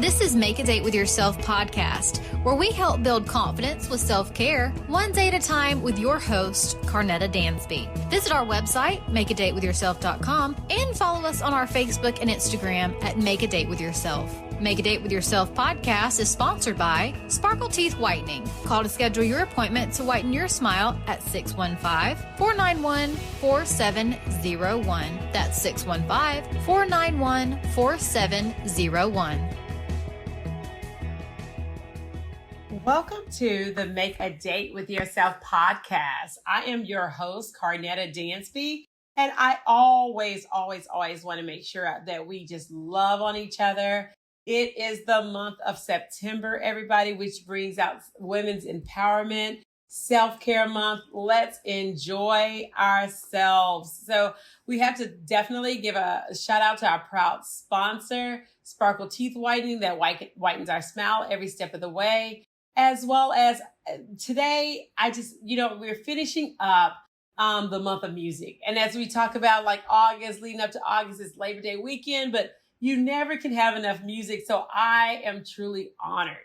This is Make a Date with Yourself podcast, where we help build confidence with self-care, one day at a time with your host, Carnetta Dansby. Visit our website, makeadateWithYourself.com, and follow us on our Facebook and Instagram at Make a Date with Yourself. Make a Date with Yourself podcast is sponsored by Sparkle Teeth Whitening. Call to schedule your appointment to whiten your smile at 615-491-4701. That's 615-491-4701. Welcome to the Make a Date with Yourself podcast. I am your host, Carnetta Dansby, and I always want to make sure that we just love on each other. It is the month of September, everybody, which brings out Women's Empowerment, Self-Care Month. Let's enjoy ourselves. So we have to definitely give a shout out to our proud sponsor, Sparkle Teeth Whitening, that whitens our smile every step of the way. As well as today, we're finishing up the month of music. And as we talk about like August, leading up to August is Labor Day weekend, but you never can have enough music. So I am truly honored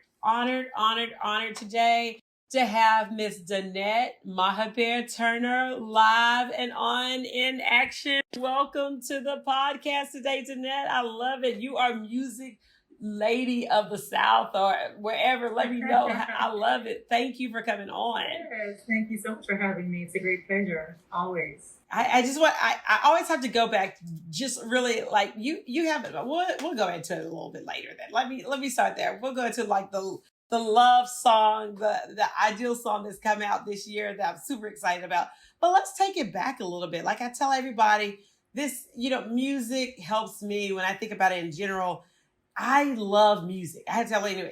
today to have Miss Danette Mahabeer-Turner live and on in action. Welcome to the podcast today, Danette. I love it. You are music lady of the South or wherever. Let me know. I love it. Thank you for coming on. Yes, thank you so much for having me. It's a great pleasure. Always. I always have to go back, just really like you have, we'll go into it a little bit later then. Let me start there. We'll go into like the love song, the ideal song that's come out this year that I'm super excited about. But let's take it back a little bit. Like I tell everybody, this, music helps me when I think about it in general. I love music. I had to tell you,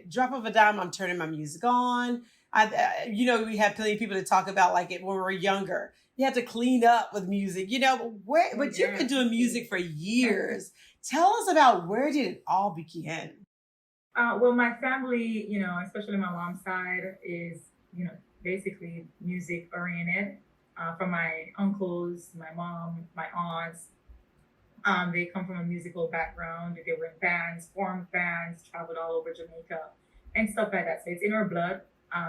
drop of a dime, I'm turning my music on. We have plenty of people to talk about like it when we were younger. You had to clean up with music, but you've been doing music for years. Tell us about where did it all begin? Well, my family, especially my mom's side is, basically music oriented. From my uncles, my mom, my aunts. They come from a musical background. They were in bands, formed bands, traveled all over Jamaica and stuff like that. So it's in our blood.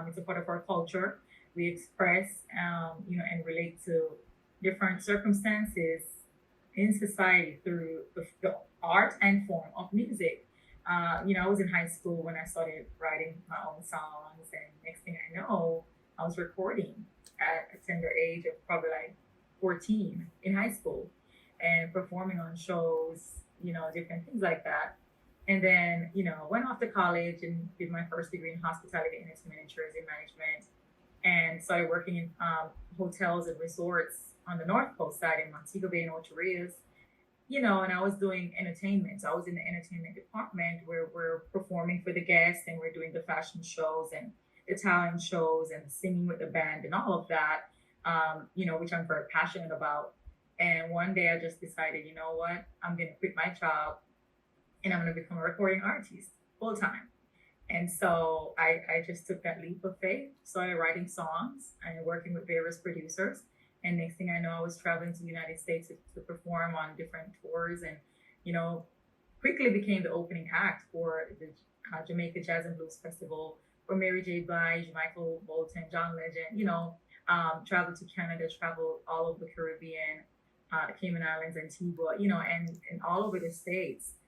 It's a part of our culture. We express, and relate to different circumstances in society through the art and form of music. I was in high school when I started writing my own songs, and next thing I know, I was recording at a tender age of probably like 14 in high school. And performing on shows, different things like that. And then, went off to college and did my first degree in hospitality, entertainment, and tourism management, and started working in hotels and resorts on the North Coast side in Montego Bay and Ocho Rios, and I was doing entertainment. So I was in the entertainment department where we're performing for the guests and we're doing the fashion shows and the talent shows and singing with the band and all of that, which I'm very passionate about. And one day I just decided, you know what, I'm going to quit my job and I'm going to become a recording artist full time. And so I just took that leap of faith, started writing songs and working with various producers. And next thing I know, I was traveling to the United States to perform on different tours and, quickly became the opening act for the Jamaica Jazz and Blues Festival for M.A.D.Y, Michael Bolton, John Legend, traveled to Canada, traveled all over the Caribbean, Cayman Islands, Antigua, and all over the States,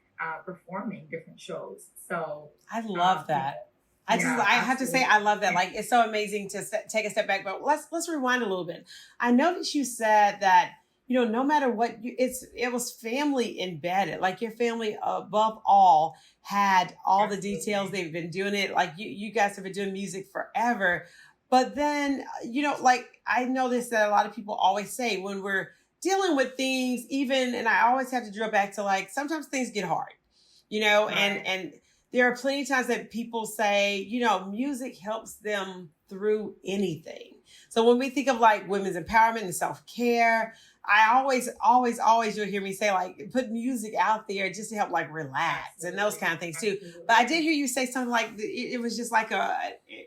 performing different shows. So I love that. I have to say, I love that. Like, it's so amazing to take a step back, but let's rewind a little bit. I noticed you said that, no matter what, it was family embedded. Like your family above all had all the details. They've been doing it. Like you guys have been doing music forever. But then, I noticed that a lot of people always say when we're dealing with things, and I always have to drill back to like, sometimes things get hard, right. and there are plenty of times that people say, music helps them through anything. So when we think of like women's empowerment and self-care, I always you'll hear me say like, put music out there just to help like relax and those kind of things too. But I did hear you say something like it was just like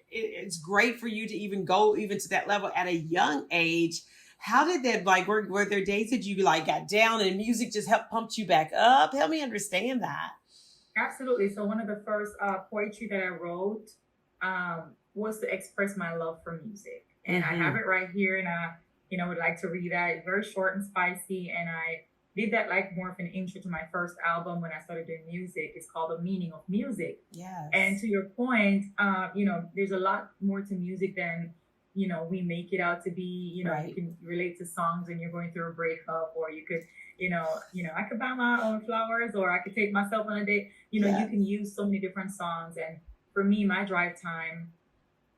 it's great for you to even go even to that level at a young age. How did that, like, were there days that you like got down and music just helped pump you back up? Help me understand that. Absolutely. So one of the first poetry that I wrote was to express my love for music, and I have Mm-hmm. it right here, and I, would like to read that. It's very short and spicy, and I did that like more of an intro to my first album when I started doing music. It's called The Meaning of Music. And Yes. to your point, there's a lot more to music than we make it out to be. You Right. can relate to songs when you're going through a breakup, or you could, I could buy my own flowers, or I could take myself on a date. You Yes. can use so many different songs. And for me, my drive time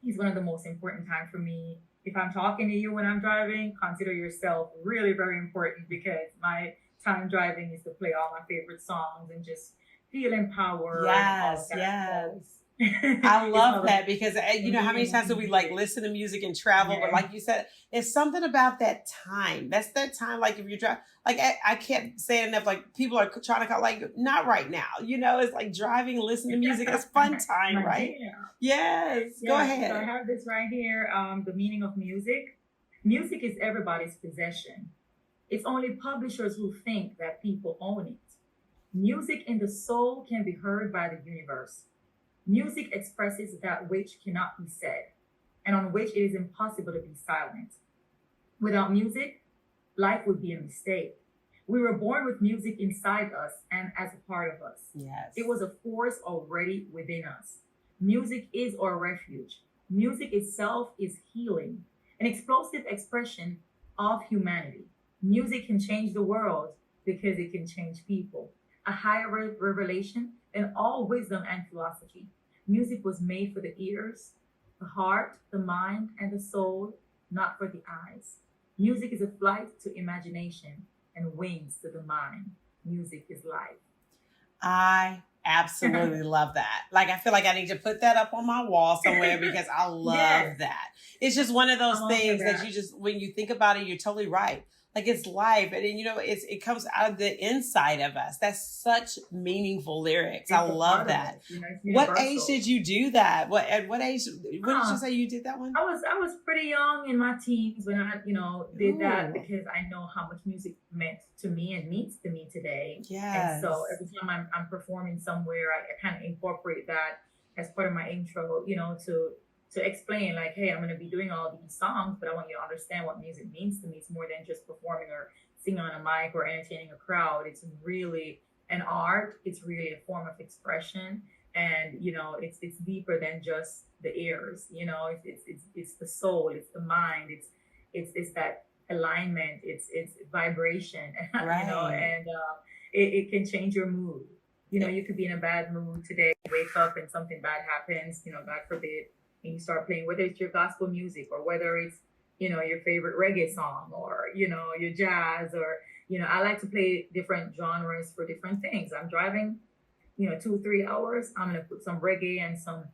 is one of the most important time for me. If I'm talking to you when I'm driving, consider yourself really very important, because my time driving is to play all my favorite songs and just feel empowered and all of Yes. that. Yes. So I it's love called that because the you know how many meaning of times do we like music. listen to music and travel, but Yeah. like you said, it's something about that time. That's that time. Like if you're driving, like I can't say it enough. Like people are trying to call, like not right now. It's like driving, listen to music. It's fun time, My right? jam. Yes. Go Yeah, so I ahead. have this right here. The meaning of music. Music is everybody's possession. It's only publishers who think that people own it. Music in the soul can be heard by the universe. Music expresses that which cannot be said, and on which it is impossible to be silent. Without music, life would be a mistake. We were born with music inside us and as a part of us. Yes. It was a force already within us. Music is our refuge. Music itself is healing, an explosive expression of humanity. Music can change the world because it can change people. A higher revelation than all wisdom and philosophy. Music was made for the ears, the heart, the mind, and the soul, not for the eyes. Music is a flight to imagination and wings to the mind. Music is life. I absolutely love that. Like, I feel like I need to put that up on my wall somewhere because I love Yes, that. It's just one of I'm those all for things that that. you just, when you think about it, you're totally right. Like, it's life. And then, it comes out of the inside of us. That's such meaningful lyrics. I It's a love part of that. us. It's What age universal. did you do that? At what age? When did you Uh, say you did that one? I was pretty young in my teens when I, did that, Ooh, because I know how much music meant to me and means to me today. And so yes. every time I'm performing somewhere, I kind of incorporate that as part of my intro, to explain like, hey, I'm going to be doing all these songs, but I want you to understand what music means to me. It's more than just performing or singing on a mic or entertaining a crowd. It's really an art. It's really a form of expression, and it's deeper than just the ears. It's the soul, it's the mind, it's that alignment, it's vibration. Right. And it can change your mood. You could be in a bad mood today, wake up and something bad happens, God forbid, and you start playing, whether it's your gospel music or whether it's your favorite reggae song, or your jazz, or I like to play different genres for different things. I'm driving 2 3 hours, I'm gonna put some reggae and some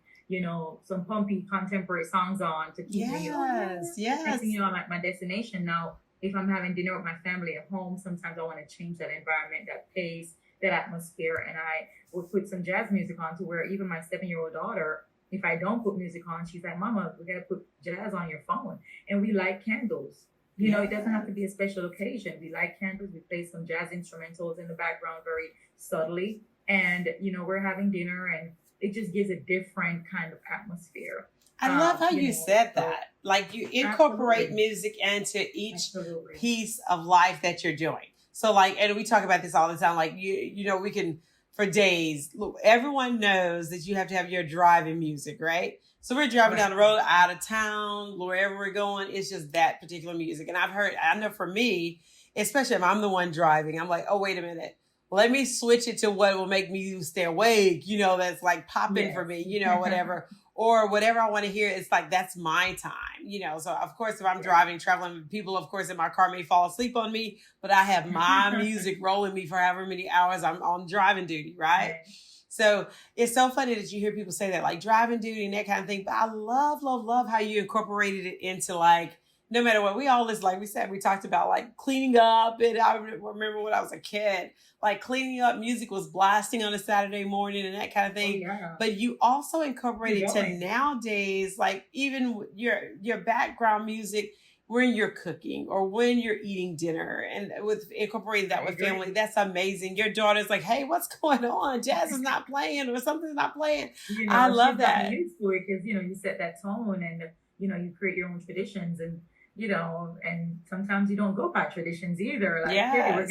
pumpy contemporary songs on to keep me, oh yeah, Yes. yeah. Next thing Yes. you know, I'm at my destination. Now, if I'm having dinner with my family at home, sometimes I want to change that environment, that pace, that atmosphere, and I will put some jazz music on, to where even my 7-year-old daughter, if I don't put music on, she's like, Mama, we gotta put jazz on your phone. And we light candles. It doesn't have to be a special occasion. We light candles, we play some jazz instrumentals in the background very subtly, and we're having dinner, and it just gives a different kind of atmosphere. I love how you said So that. Like you incorporate absolutely, music into each absolutely. piece of life that you're doing. So like, and we talk about this all the time. Like we can for days. Look, everyone knows that you have to have your driving music, right? So we're driving Right. down the road, out of town, wherever we're going. It's just that particular music. And I know for me, especially if I'm the one driving, I'm like, oh wait a minute. Let me switch it to what will make me stay awake. That's like popping for Yes. me. Whatever or whatever I want to hear. It's like, that's my time. So of course, if I'm Yeah. driving, traveling, people, of course, in my car may fall asleep on me, but I have my music rolling me for however many hours I'm on driving duty. Right. Right. So it's so funny that you hear people say that, like driving duty and that kind of thing. But I love, love, love how you incorporated it into like, no matter what, we all listen, like we said, we talked about like cleaning up. And I remember when I was a kid, like cleaning up, music was blasting on a Saturday morning and that kind of Oh thing. yeah. But you also Keep incorporated to going. nowadays, like even your background music when you're cooking or when you're eating dinner, and with incorporating that with family. That's amazing. Your daughter's like, hey, what's going on? Jazz is not playing or something's not playing. I love that. Used to it because, you set that tone and, you create your own traditions and, and sometimes you don't go by traditions either. Like, hey,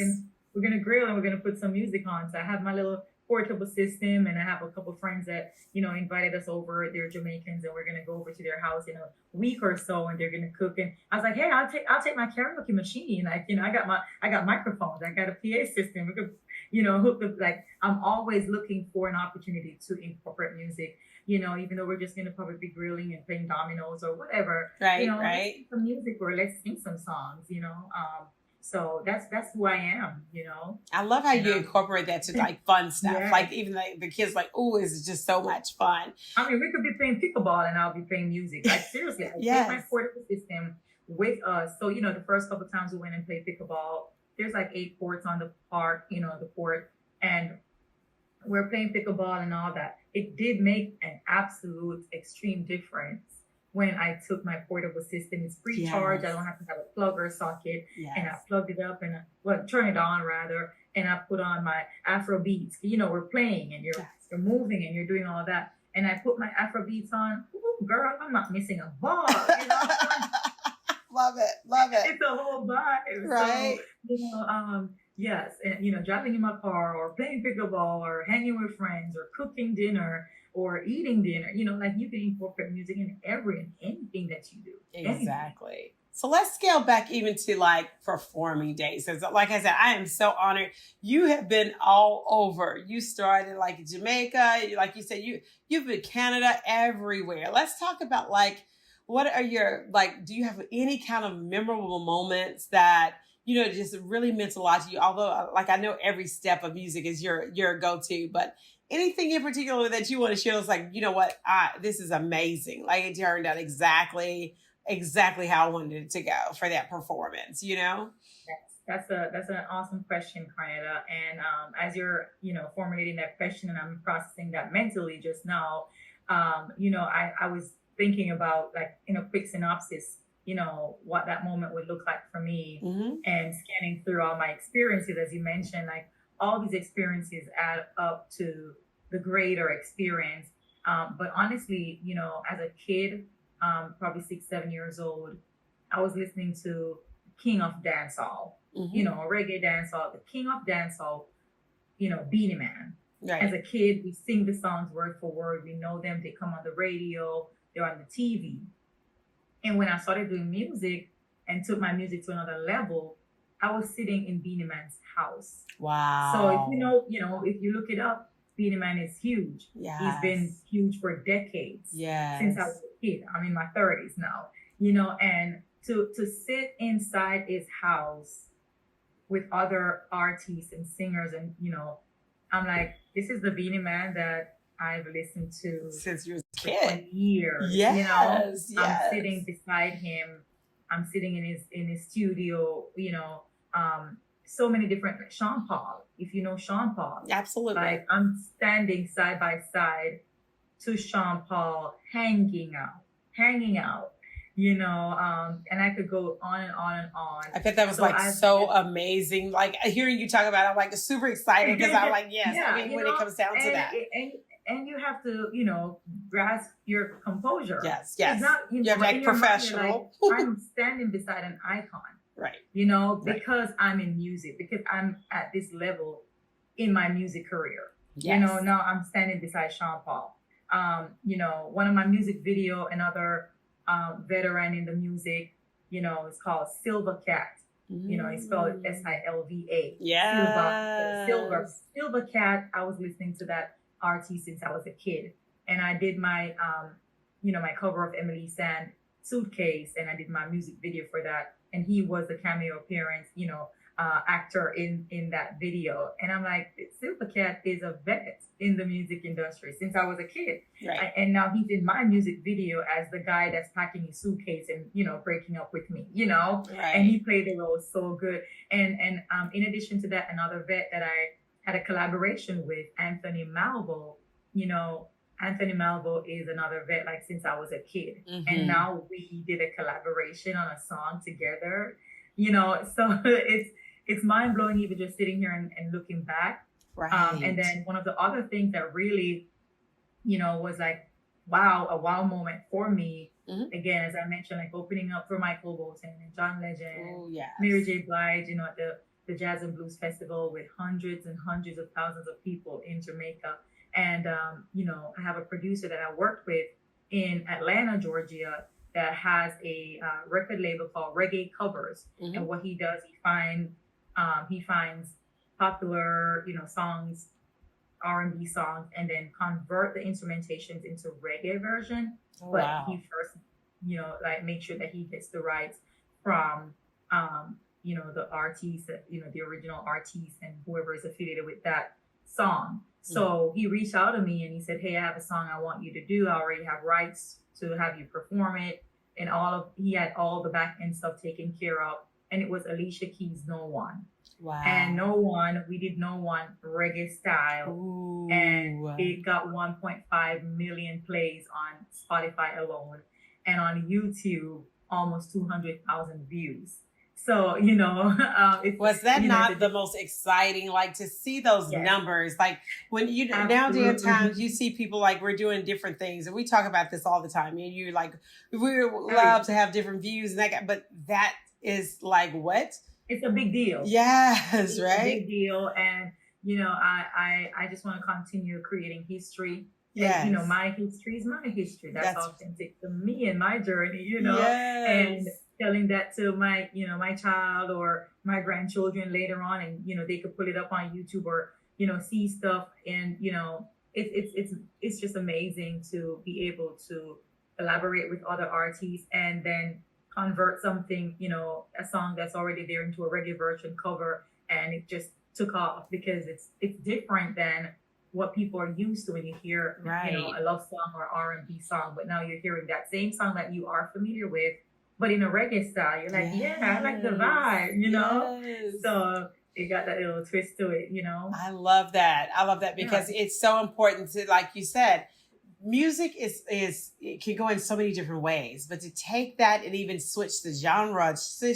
we're gonna grill and we're gonna put some music on. So I have my little portable system, and I have a couple friends that invited us over. They're Jamaicans, and we're gonna go over to their house in a week or so, and they're gonna cook. And I was like, hey, I'll take my karaoke machine. Like, I got microphones, I got a PA system. We could, hook up. Like, I'm always looking for an opportunity to incorporate music. Even though we're just gonna probably be grilling and playing dominoes or whatever. Right. Let's sing some music or let's sing some songs. So that's who I am, I love how you incorporate that to like fun stuff. Yeah. Like even like the kids like, oh, it's just so much fun. I mean, we could be playing pickleball and I'll be playing music. Like seriously, I take my portable system with us. So, the first couple of times we went and played pickleball, there's like 8 courts on the park, the court, and we're playing pickleball and all that. It did make an absolute extreme difference when I took my portable system. It's pre-charged. I don't have to have a plug or a socket. And I plugged it up and turn it on rather. And I put on my Afro beats. We're playing and you're moving and you're doing all that. And I put my Afro beats on. Ooh, girl, I'm not missing a ball. Love it. It's a whole vibe. Right. So, yes. And, driving in my car or playing pickleball or hanging with friends or cooking dinner or eating dinner, like you can incorporate music in anything that you do. Exactly. Anything. So let's scale back even to like performing days. Because like I said, I am so honored. You have been all over. You started like Jamaica. Like you said, you've been Canada, everywhere. Let's talk about like, what are your, like, do you have any kind of memorable moments that, just really meant a lot to you? Although like, I know every step of music is your go-to, but anything in particular that you want to share that's like, this is amazing. Like it turned out exactly how I wanted it to go for that performance, That's an awesome question, Karnetta. And as you're, formulating that question and I'm processing that mentally just now, I was thinking about like in a quick synopsis, what that moment would look like for me and scanning through all my experiences, as you mentioned, like all these experiences add up to the greater experience. But honestly, as a kid, probably 6-7 years old, I was listening to King of Dancehall, reggae dancehall, the King of Dancehall, Beanie Man. Right. As a kid, we sing the songs word for word. We know them. They come on the radio. They're on the TV. And when I started doing music and took my music to another level, I was sitting in Beanie Man's house. Wow. So if you look it up, Beanie Man is huge. Yes. He's been huge for decades. Yes. Since I was a kid. I'm in my 30s now. And to sit inside his house with other artists and singers and, I'm like, this is the Beanie Man that I've listened to since you were a for kid. 20 years. Yes. I'm sitting beside him. I'm sitting in his studio, so many different, Sean Paul, if you know Sean Paul. Absolutely. Like I'm standing side by side to Sean Paul, hanging out, and I could go on and on and on. I bet that was so amazing. Like hearing you talk about it, I'm like super excited because I'm like, yes, when it comes down to that. And you have to, grasp your composure. Yes. It's not, you have to act professional. Like, I'm standing beside an icon. Right. Because I'm in music, because I'm at this level in my music career. Yes. Now I'm standing beside Sean Paul. One of my music video, another veteran in the music, it's called Silver Cat. It's spelled Silva. Yeah. Silver Cat. I was listening to that artist since I was a kid. And I did my, my cover of Emily Sand Suitcase, and I did my music video for that. And he was a cameo appearance, actor in that video. And I'm like, Silver Cat is a vet in the music industry since I was a kid. Right. And now he's in my music video as the guy that's packing his suitcase and, breaking up with me, Right. And he played the role so good. And in addition to that, another vet that I had a collaboration with, Anthony Malvo, Anthony Malvo is another vet, like since I was a kid. Mm-hmm. And now we did a collaboration on a song together, so it's mind blowing even just sitting here and looking back. Right. And then one of the other things that really, was like, wow, a wow moment for me. Mm-hmm. Again, as I mentioned, like opening up for Michael Bolton and John Legend, Oh, yes. Mary J. Blige, at the Jazz and Blues Festival with hundreds and hundreds of thousands of people in Jamaica. And, I have a producer that I worked with in Atlanta, Georgia, that has a record label called Reggae Covers. Mm-hmm. And what he does, he finds popular, songs, R&B songs, and then convert the instrumentations into reggae version. Oh, but wow. he first, like make sure that he gets the rights from, the artiste, the original artiste and whoever is affiliated with that song. So he reached out to me and he said, hey, I have a song I want you to do. I already have rights to have you perform it. And he had all the back end stuff taken care of. And it was Alicia Keys' No One. Wow. And No One, we did No One reggae style. Ooh. And it got 1.5 million plays on Spotify alone. And on YouTube, almost 200,000 views. So, was that not the most exciting, like to see those numbers? Like when nowadays times you see people like we're doing different things and we talk about this all the time. And you're like, we love to have different views and but that is like what? It's a big deal. Yes, it's right? a big deal. And, I just want to continue creating history. Yes. And, my history is my history. That's authentic to me and my journey, Yes. And telling that to my, my child or my grandchildren later on, and they could put it up on YouTube or see stuff, and it's just amazing to be able to collaborate with other artists and then convert something, a song that's already there into a reggae version cover, and it just took off because it's different than what people are used to when you hear a love song or R&B song, but now you're hearing that same song that you are familiar with, but in a reggae style. You're like, I like the vibe, Yes. So it got that little twist to it, I love that because it's so important to, like you said, music it can go in so many different ways, but to take that and even switch the genre, the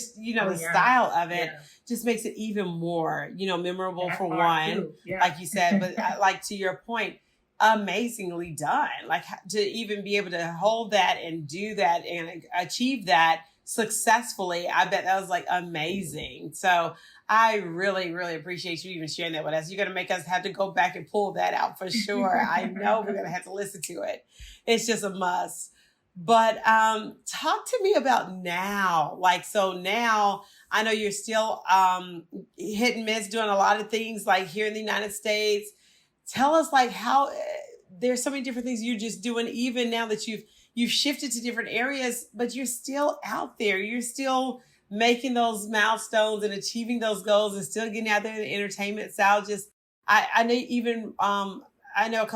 style of it just makes it even more, memorable for one, like you said, but like to your point, amazingly done. Like to even be able to hold that and do that and achieve that successfully, I bet that was like amazing. So I really, really appreciate you even sharing that with us. You're going to make us have to go back and pull that out for sure. I know we're going to have to listen to it. It's just a must. But talk to me about now. Like, so now I know you're still hit and miss doing a lot of things like here in the United States. Tell us like how there's so many different things you're just doing, even now that you've shifted to different areas, but you're still out there. You're still making those milestones and achieving those goals and still getting out there in the entertainment side. I know even, I know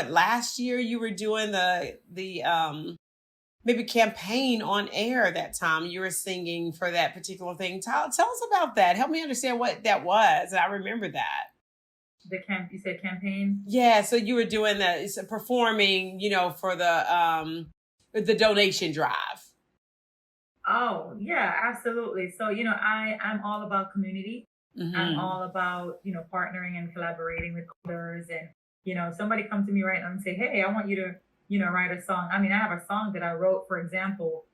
last year you were doing the maybe campaign on air that time. You were singing for that particular thing. Tell us about that. Help me understand what that was. I remember that. You said campaign? Yeah. So you were doing performing, for the donation drive. Oh, yeah, absolutely. So, I'm all about community. Mm-hmm. I'm all about, partnering and collaborating with others. And, somebody come to me right now and say, hey, I want you to, write a song. I mean, I have a song that I wrote, for example,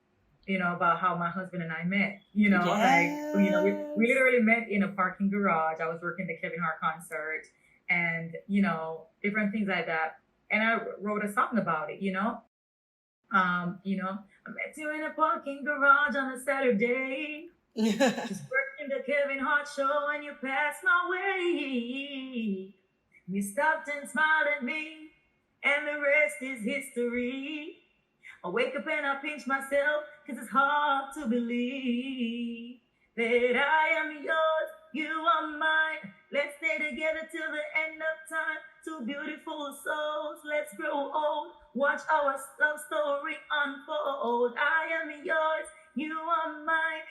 about how my husband and I met, Yes. we literally met in a parking garage. I was working the Kevin Hart concert and, different things like that. And I wrote a song about it, I met you in a parking garage on a Saturday. Just working the Kevin Hart show and you passed my way. You stopped and smiled at me and the rest is history. I wake up and I pinch myself cause it's hard to believe that I am yours, you are mine. Let's stay together till the end of time. Two beautiful souls, let's grow old. Watch our love story unfold. I am yours, you are mine.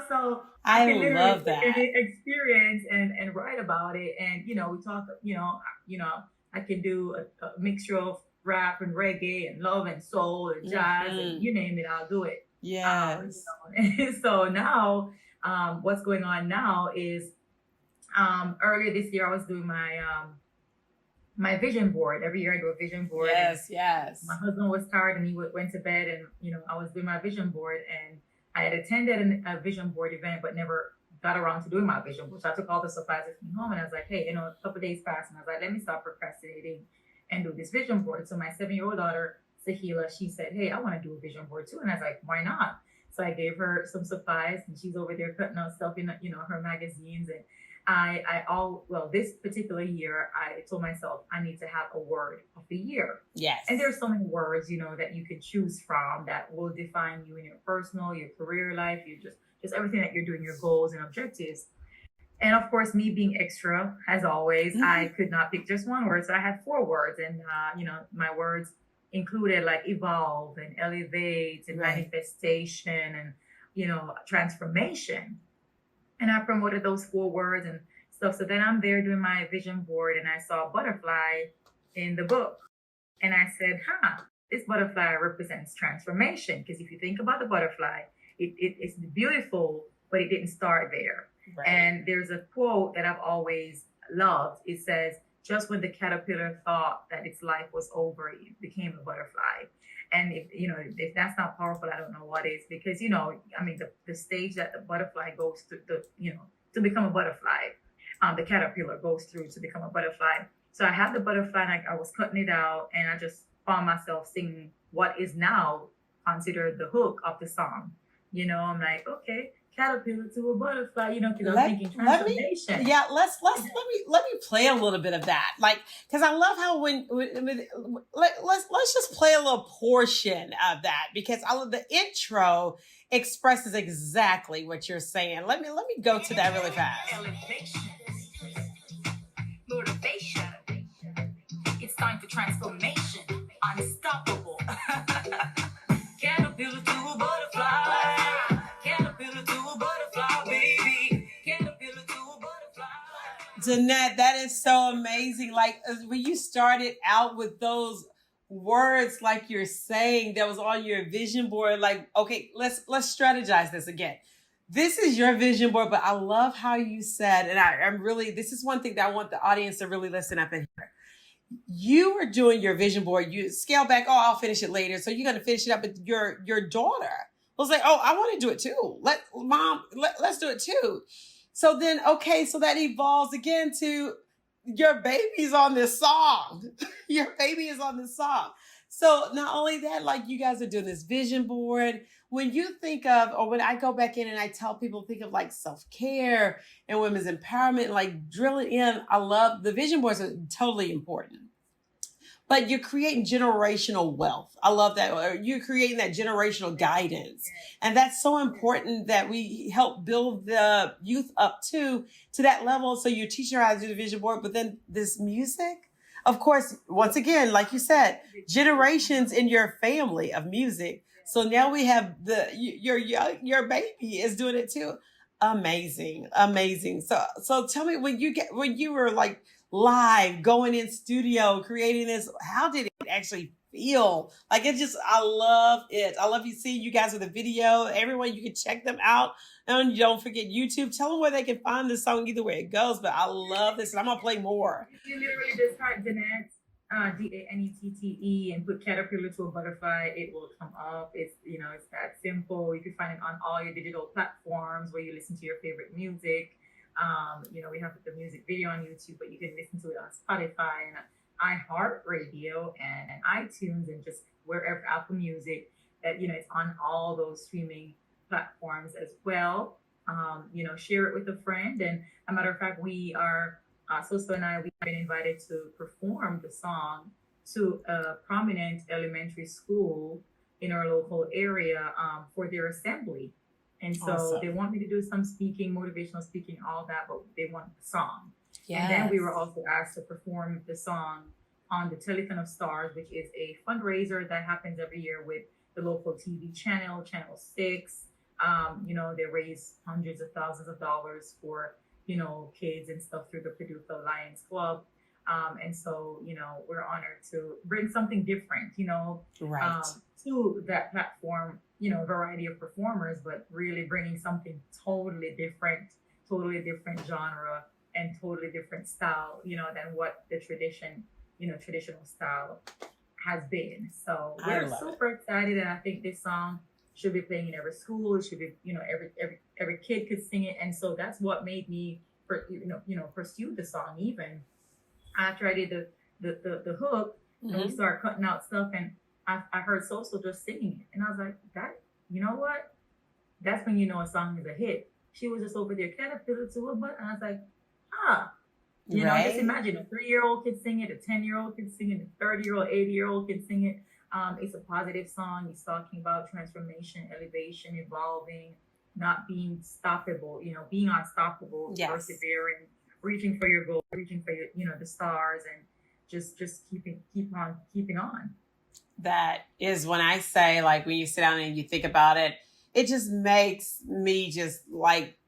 So I can love that. Experience and write about it. And, we talk, I can do a mixture of rap and reggae and love and soul and jazz and you name it, I'll do it. Yes. So now, what's going on now is earlier this year I was doing my vision board. Every year I do a vision board. Yes. My husband was tired and he went to bed, and I was doing my vision board, and I had attended a vision board event but never got around to doing my vision board. So I took all the supplies with me home, and I was like, hey, a couple of days passed, and I was like, let me stop procrastinating and do this vision board. So my 7-year-old daughter, Sahila, she said, hey, I want to do a vision board too. And I was like, why not? So I gave her some supplies, and she's over there cutting out stuff in her magazines. And this particular year, I told myself I need to have a word of the year. Yes. And there's so many words, that you can choose from that will define you in your personal, your career life, just everything that you're doing, your goals and objectives. And of course, me being extra, as always, I could not pick just one word. So I had 4 words, and my words included like evolve and elevate and manifestation and transformation. And I promoted those 4 words and stuff. So then I'm there doing my vision board, and I saw a butterfly in the book. And I said, this butterfly represents transformation. Because if you think about the butterfly, it's beautiful, but it didn't start there. Right. And there's a quote that I've always loved. It says, just when the caterpillar thought that its life was over, it became a butterfly. And if that's not powerful, I don't know what is, because, the stage that the butterfly goes through, to become a butterfly, the caterpillar goes through to become a butterfly. So I had the butterfly, and I was cutting it out, and I just found myself singing what is now considered the hook of the song. I'm like, okay, caterpillar to a butterfly, because I'm thinking transformation. Let me play a little bit of that, because I love how let's just play a little portion of that, because I love the intro expresses exactly what you're saying. Let me go to that really fast. Elevation, motivation. It's time for transformation. Unstoppable. Caterpillar to a butterfly. Danette, that is so amazing. Like when you started out with those words, like you're saying, that was on your vision board. Like, okay, let's strategize this again. This is your vision board, but I love how you said, and I'm really, this is one thing that I want the audience to really listen up and hear. You were doing your vision board. You scale back. Oh, I'll finish it later. So you're going to finish it up. But your daughter was like, oh, I want to do it too. Let's do it too. So then, okay, so that evolves again to your baby's on this song. Your baby is on this song. So not only that, like you guys are doing this vision board. When you think of, or when I go back in and I tell people, think of like self-care and women's empowerment, like drill it in. I love the vision boards are totally important. But you're creating generational wealth. I love that. Or you're creating that generational guidance. And that's so important that we help build the youth up to that level. So you're teaching her how to do the vision board, but then this music, of course, once again, like you said, generations in your family of music. So now we have your baby is doing it too. Amazing. So tell me, when you were like live, going in studio, creating this, how did it actually feel? Like I love it. I love seeing you guys with a video. Everyone, you can check them out. And don't forget YouTube. Tell them where they can find the song, either way it goes. But I love this, and I'm gonna play more. You literally just type Danette, Danette, and put caterpillar to a butterfly. It will come up. It's that simple. You can find it on all your digital platforms where you listen to your favorite music. We have the music video on YouTube, but you can listen to it on Spotify and iHeartRadio and iTunes and just wherever, Apple Music, that, it's on all those streaming platforms as well. Share it with a friend. And a matter of fact, we are, Soso and I, we've been invited to perform the song to a prominent elementary school in our local area for their assembly. And so awesome. They want me to do some speaking, motivational speaking, all that, but they want the song. Yes. And then we were also asked to perform the song on the Telethon of Stars, which is a fundraiser that happens every year with the local TV channel, Channel 6. They raise hundreds of thousands of dollars for, kids and stuff through the Purdue Lions Club. And so, we're honored to bring something different, Right. to that platform, variety of performers, but really bringing something totally different genre and totally different style, than what the traditional style has been. So I we're love it. super excited, and I think this song should be playing in every school. It should be, every kid could sing it, and so that's what made me, pursue the song even after I did the hook. And we Mhm. started cutting out stuff, and I heard Soso just singing it, and I was like, that, you know what? That's when you know a song is a hit. She was just over there, caterpillar to a button. And I was like, ah, just Right. imagine a 3-year-old can sing it, a 10-year-old can sing it, a 30-year-old, 80-year-old can sing it. It's a positive song. He's talking about transformation, elevation, evolving, not being stoppable, being unstoppable, Yes. persevering, reaching for your goal, reaching for your, the stars, and just keeping on. That is when I say, like, when you sit down and you think about it, it just makes me just like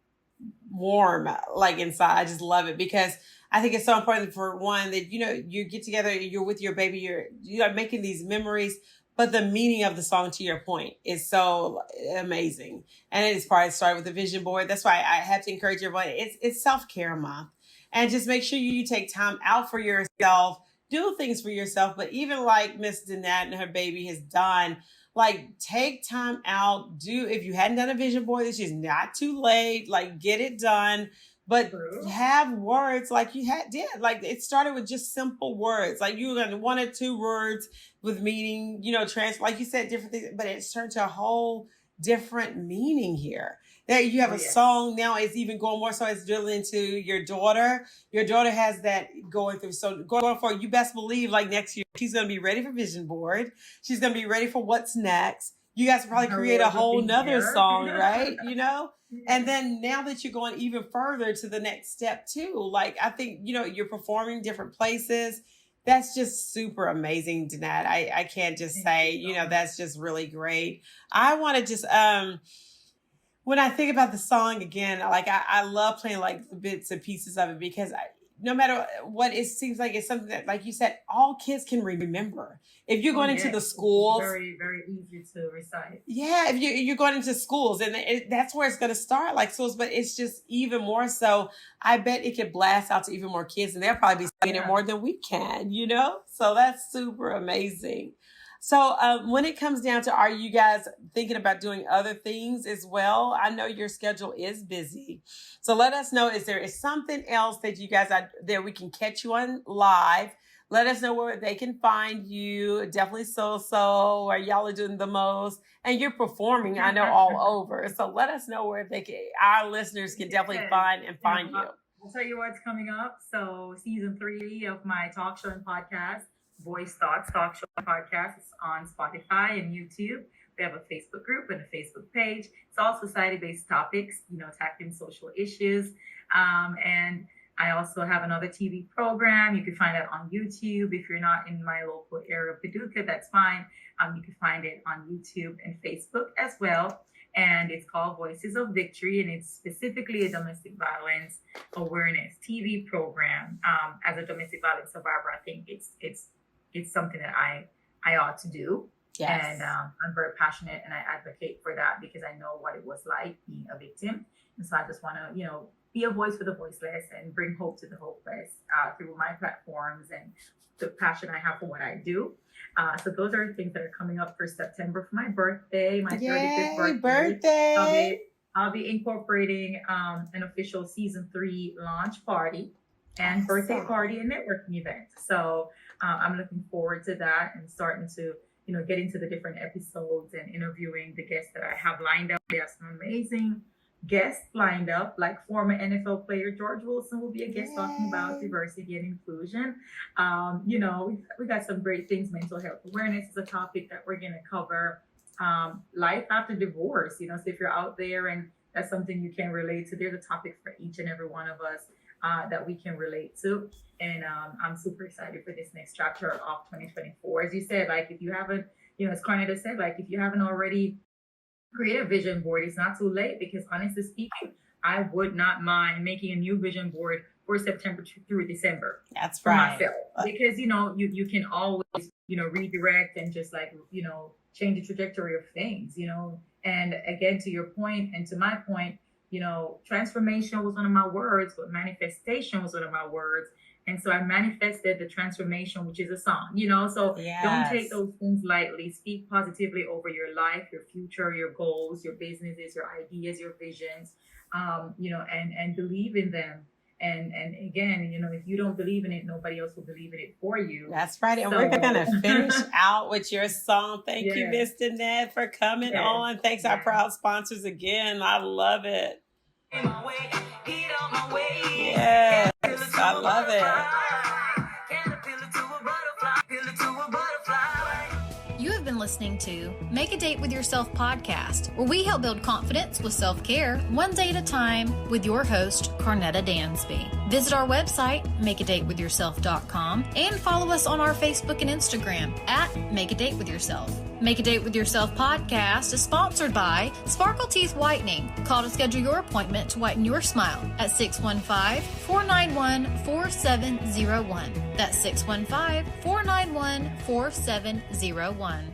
warm, like inside. I just love it because I think it's so important for one that, you get together, you're with your baby, you're making these memories, but the meaning of the song, to your point, is so amazing. And it is probably started with the vision board. That's why I have to encourage everyone. It's self-care month. And just make sure you take time out for yourself, do things for yourself. But even like Miss Danette and her baby has done, like, take time out. Do, if you hadn't done a vision board, this is not too late. Like, get it done. But True. have words like you did. Like, it started with just simple words. Like, you were going to 1 or 2 words with meaning, like you said, different things, but it's turned to a whole different meaning here. There you have Oh, a yes. song now. It's even going more so. It's drilling into your daughter. Your daughter has that going through. So going forward, you best believe like next year she's going to be ready for vision board. She's going to be ready for what's next. You guys probably Her create a words will whole be nother there. song, right? And Yes. then now that you're going even further to the next step too, like I think, you're performing different places. That's just super amazing, Danette. I can't just Thank say, you so much. that's just really great. I want to just, when I think about the song again, like I love playing like the bits and pieces of it because no matter what, it seems like it's something that, like you said, all kids can remember. If you're Oh, going into yes. the It's schools, very, very easy to recite. yeah, if you're going into schools, and that's where it's going to start, like schools, but it's just even more so. I bet it could blast out to even more kids, and they'll probably be singing it Yeah. more than we can, So that's super amazing. So when it comes down to, are you guys thinking about doing other things as well? I know your schedule is busy, so let us know. Is there something else that you guys there we can catch you on live? Let us know where they can find you. Definitely where y'all are doing the most. And you're performing, I know, all over. So let us know where our listeners can definitely Yes. find you. I'll tell you what's coming up. So season 3 of my talk show and podcast, Voice Thoughts Talk Show and Podcast, is on Spotify and YouTube. We have a Facebook group and a Facebook page. It's all society-based topics, tackling social issues. And I also have another TV program. You can find it on YouTube. If you're not in my local area of Paducah, that's fine. You can find it on YouTube and Facebook as well. And it's called Voices of Victory, and it's specifically a domestic violence awareness TV program. As a domestic violence survivor, I think it's something that I ought to do. Yes. And I'm very passionate, and I advocate for that because I know what it was like being a victim. And so I just want to, be a voice for the voiceless and bring hope to the hopeless through my platforms and the passion I have for what I do. So those are things that are coming up for September for my birthday, my 35th birthday. I'll be incorporating an official season 3 launch party and birthday party and networking event. So I'm looking forward to that and starting to, get into the different episodes and interviewing the guests that I have lined up. They have some amazing guests lined up, like former NFL player George Wilson will be a guest talking about diversity and inclusion. We got some great things. Mental health awareness is a topic that we're going to cover. Life after divorce, so if you're out there and that's something you can relate to, there's a topic for each and every one of us that we can relate to. And I'm super excited for this next chapter of 2024. As you said, like if you haven't, as Carnetta said, like if you haven't already create a vision board, it's not too late, because honestly speaking, I would not mind making a new vision board for September through December. That's for right. myself. Because, you can always, redirect and just like, change the trajectory of things, and again, to your point and to my point, transformation was one of my words, but manifestation was one of my words. And so I manifested the transformation, which is a song, so don't take those things lightly. Speak positively over your life, your future, your goals, your businesses, your ideas, your visions, and believe in them. And again, if you don't believe in it, nobody else will believe in it for you. That's right. And we're going to finish out with your song. Thank you, Miss Danette, for coming on. Thanks our proud sponsors again. I love it. Yes, I love it. You have been listening to Make a Date with Yourself podcast, where we help build confidence with self-care, one day at a time, with your host, Carnetta Dansby. Visit our website, makeadateWithYourself.com, and follow us on our Facebook and Instagram at Make a Date with Yourself. Make a Date with Yourself podcast is sponsored by Sparkle Teeth Whitening. Call to schedule your appointment to whiten your smile at 615-491-4701. That's 615-491-4701.